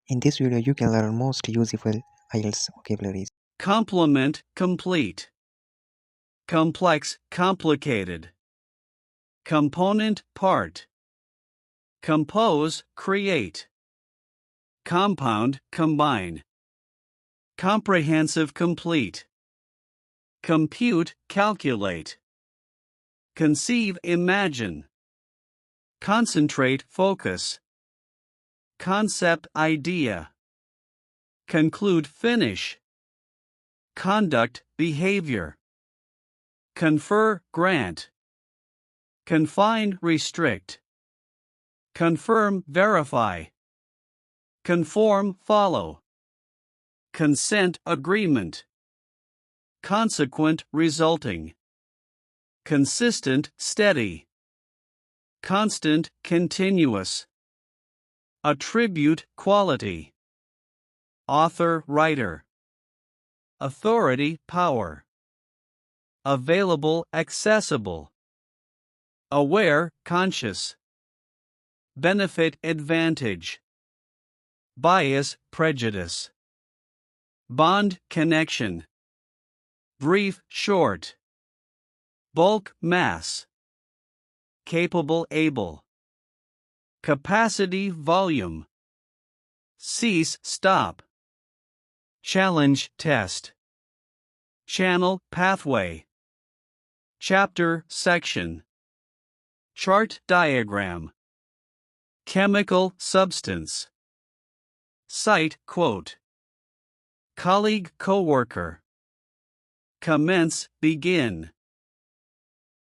In this video, you can learn most useful IELTS vocabularies. Complement, complete. Complex, complicated. Component, part. Compose, create. Compound, combine. Comprehensive, complete. Compute, calculate. Conceive, imagine. Concentrate, focus. Concept, idea. Conclude, finish. Conduct, behavior. Confer, grant. Confine, restrict. Confirm, verify. Conform, follow. Consent, agreement. Consequent, resulting. Consistent, steady. Constant, continuous. Attribute, quality. Author, writer. Authority, power. Available, accessible. Aware, conscious. Benefit, advantage. Bias, prejudice. Bond, connection. Brief, short. Bulk, mass. Capable, able. Capacity, volume. Cease, stop. Challenge, test. Channel, pathway. Chapter, section. Chart, diagram. Chemical, substance. Cite, quote. Colleague, coworker. Commence, begin.